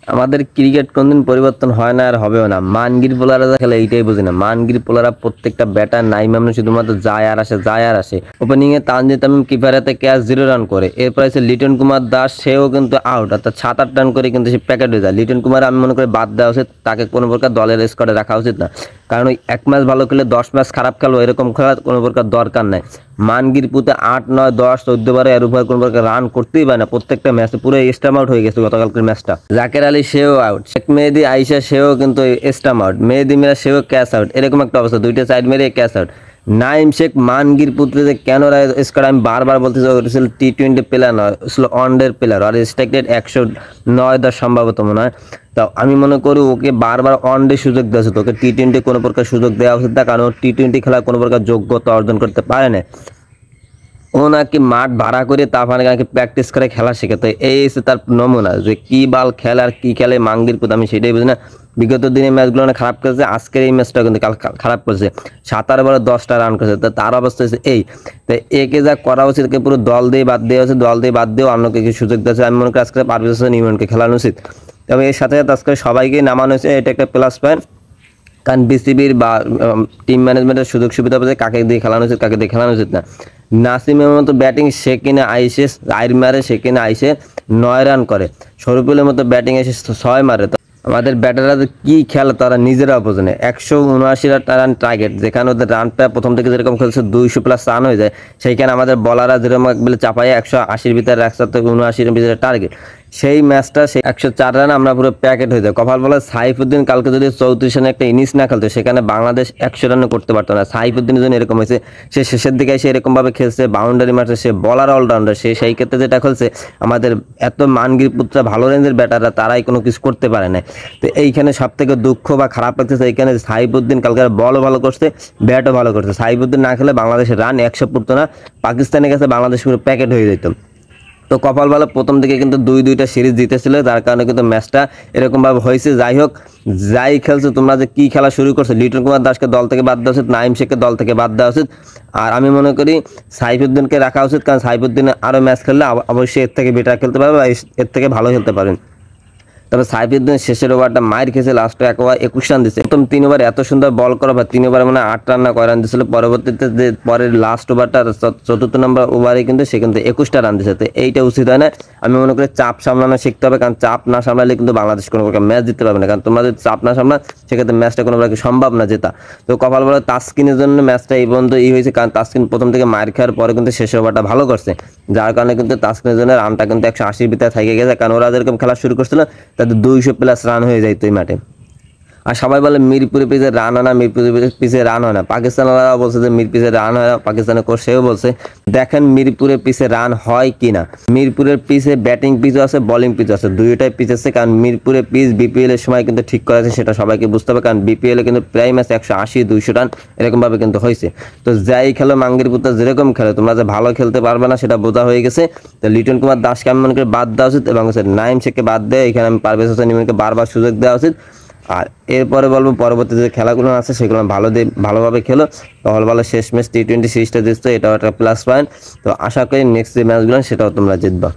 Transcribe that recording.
আমাদের ক্রিকেট কোনদিন পরিবর্তন হয় না আর হবেও না। মানগির বোলাররা যা খেলে এইটাই বুঝি না। মানগির বোলাররা প্রত্যেকটা ব্যাটার নাইম এমন শুধুমাত্র যায় আর আসে যায় আর আসে। ওপেনিং এ তানজিদ তামিম কিপারেতে ক্যাচ 0 রান করে, এরপর আছে লিটন কুমার দাস, সেও কিন্তু আউট, অর্থাৎ 7-8 রান করে কিন্তু সে প্যাকেট হয়ে যায়। লিটন কুমার আমি মনে করি বাদ দেওয়া উচিত, তাকে কোনো প্রকার দলের স্কোয়াডে রাখা উচিত না, কারণ ওই এক ম্যাচ ভালো খেলে 10 ম্যাচ খারাপ খেলবো এরকম খেলার কোনো প্রকার দরকার নাই। মানগির পুঁতে 8, 9, 10, 14 বারে এর উপর কোনো প্রকার রান করতেই পারে না, প্রত্যেকটা ম্যাচে পুরো স্টাম্প আউট হয়ে গেছে গতকালকের ম্যাচটা। জাকের আলী সেও আউট, শেখ মেহেদী আইসা সেও কিন্তু স্টাম্প আউট, মেহেদী মিরা সেও ক্যাচ আউট, এরকম একটা অবস্থা, দুইটা সাইড মেরে ক্যাচ আউট। নাইম শেখ মানগির পুত্রে যে কেন স্কোয়াড আমি বারবার বলতেছি, টি-20 প্লেয়ার নয়, ওয়ানডের প্লেয়ার, আর স্ট্রাইক রেট 109 সম্ভবত মনে হয়। তো আমি মনে করি ওকে বারবার ওয়ানডে সুযোগ দেওয়া উচিত, ওকে টি-20 কোনো প্রকার সুযোগ দেওয়া উচিত না, কারণ টি-20 খেলার কোনো প্রকার যোগ্যতা অর্জন করতে পারে না। ও নাকি মাঠ ভাড়া করে তারপরে নাকি প্র্যাকটিস করে খেলা শেখাতে, এই এসে তার নমুনা যে কি বাল খেলে আর কি খেলে মাঙ্গির পুত, আমি সেটাই বুঝি না। বিগত দিনে ম্যাচগুলো অনেক খারাপ করেছে, আজকের এই ম্যাচটা কিন্তু কাল খারাপ করেছে, 17 বলে 10টা রান করেছে। তো তার অবস্থা হচ্ছে এই, তো একে যা করা উচিত পুরো দল দিয়ে বাদ দেওয়া উচিত, দল দিয়ে বাদ দিয়েও অন্যকে কি সুযোগ দিয়েছে। আমি মনে করি আজকে পারভেজ হোসেন ইমনকে খেলানো উচিত, তবে এর সাথে সাথে আজকে সবাইকে নামানো হয়েছে, এটা একটা প্লাস পয়েন্ট। কারণ বিসিবির বা টিম ম্যানেজমেন্টের সুযোগ সুবিধা পেয়ে কাকে দিয়ে খেলানো উচিত কাকে দিয়ে খেলানো উচিত না। নাসিমের মতো ব্যাটিং সে কিনে আইসে আইর মারে, সে কিনে আইসে 9 রান করে, শরীফুলের মতো ব্যাটিং এসে 6 মারে। আমাদের ব্যাটাররা কি খেলে তারা নিজেরা বোঝে। 179 রান টার্গেট, যেখানে ওদের রানটা প্রথম থেকে যেরকম খেলছে 200+ রান হয়ে যায়, সেইখানে আমাদের বলাররা যেরকম বলে চাপাইয়া 180 ভিতরে 179 ভিতরে টার্গেট, সেই ম্যাচটা সেই 104 রান আমরা পুরো প্যাকেট হয়ে যায়। কপাল বলে সাইফুদ্দিন কালকে যদি 34 রানে একটা ইনিংস না খেলতো, সেখানে বাংলাদেশ 100 রানও করতে পারতো না। সাইফুদ্দিনের জন্য এরকম হয়েছে, সে শেষের দিকে এসে এরকমভাবে খেলছে, বাউন্ডারি মারছে, সে বলার অলরাউন্ডার, সেই ক্ষেত্রে যেটা খেলছে আমাদের এত মানগির পুত্রা ভালো রেঞ্জের ব্যাটাররা তারাই কোনো কিছু করতে পারে না। তো এইখানে সব থেকে দুঃখ বা খারাপ লাগতেছে, এইখানে সাইফুদ্দিন কালকে বলও ভালো করছে, ব্যাটও ভালো করছে। সাইফুদ্দিন না খেলে বাংলাদেশের রান 100 পড়তো না, পাকিস্তানের কাছে বাংলাদেশ পুরো প্যাকেট হয়ে যেত। তো কপাল ভালো প্রথম দিকে কিন্তু 2-2টা সিরিজ জিতেছিল, যার কারণে কিন্তু ম্যাচটা এরকমভাবে হয়েছে। যাই হোক, যাই খেলছে তোমরা যে কি খেলা শুরু করছো, লিটন কুমার দাসকে দল থেকে বাদ দেওয়া উচিত, নাইম শেখকে দল থেকে বাদ দেওয়া উচিত, আর আমি মনে করি সাইফুদ্দিনকে রাখা উচিত, কারণ সাইফুদ্দিন আরও ম্যাচ খেললে অবশ্যই এর থেকে বেটার খেলতে পারবে বা এর থেকে ভালো খেলতে পারেন। তবে সাইফুদ্দিন শেষের ওভারটা মাইর খেয়েছে, লাস্টে 1 ওভার 21 রান দিচ্ছে। প্রথম 3 ওভার এত সুন্দর বল করা, বা 3 ওভারে মানে 8 রান না কয় রান দিয়েছিল, পরবর্তীতে যে পরের লাস্ট ওভারটা 4র্থ নম্বর ওভারে কিন্তু সে কিন্তু 21টা রান দিচ্ছে। তো এইটা উচিত হয় না। আমি মনে করি চাপ সামলানো শিখতে হবে, কারণ চাপ না সামলালে কিন্তু বাংলাদেশ কোনো প্রকার ম্যাচ জিততে পারবে না, কারণ তোমরা যদি চাপ না সামলা সেক্ষেত্রে ম্যাচটা কোনো প্রকার সম্ভব না জেতা। তো কপাল বলে তাসকিনের জন্য ম্যাচটা এই পর্যন্ত হয়েছে, কারণ তাসকিন প্রথম থেকে মার খাওয়ার পরে কিন্তু শেষ ওভারটা ভালো করছে, যার কারণে কিন্তু তাসকিনের জন্য রানটা কিন্তু 180 ভিতরে থেকে গেছে, কারণ ওরা যেরকম খেলা শুরু করছিল তাদের 200+ রান হয়ে যায় ওই মাঠে। আর সবাই বলে মিরপুরে পিছে রান হয় না, মিরপুরে পিছে রান হয় না, পাকিস্তানরা বলছে যে মিরপুরে রান হয় না, পাকিস্তানের কোচ সেও বলছে। দেখেন মিরপুরের পিছে রান হয় কিনা। মিরপুরের পিছে ব্যাটিং পিচও আছে, বোলিং পিচও আছে, দুইটাই পিচ আছে, কারণ মিরপুরের পিচ বিপিএল এর সময় কিন্তু ঠিক করা আছে, সেটা সবাইকে বুঝতে হবে, কারণ বিপিএল এ কিন্তু প্রায় ম্যাচ 180-200 রান এরকমভাবে কিন্তু হয়েছে। তো যাই খেলো মাঙ্গির পুত্র যেরকম খেলে, তোমরা যে ভালো খেলতে পারবে না সেটা বোঝা হয়ে গেছে। তো লিটন কুমার দাসকে আমি মনে করি বাদ দেওয়া উচিত, এবং নাইম শেখকে বাদ দেয়, এখানে আমি পারভেজ হোসেন ইমনকে বারবার সুযোগ দেওয়া উচিত। আর এরপরে বলবো পরবর্তী যে খেলাগুলো আছে সেগুলো ভালোভাবে খেলো, তাহলে ভালো শেষ ম্যাচ টি-20 সিরিজটা জিতছো, এটাও একটা প্লাস পয়েন্ট। তো আশা করি নেক্সট যে ম্যাচগুলো সেটাও তোমরা জিতবা।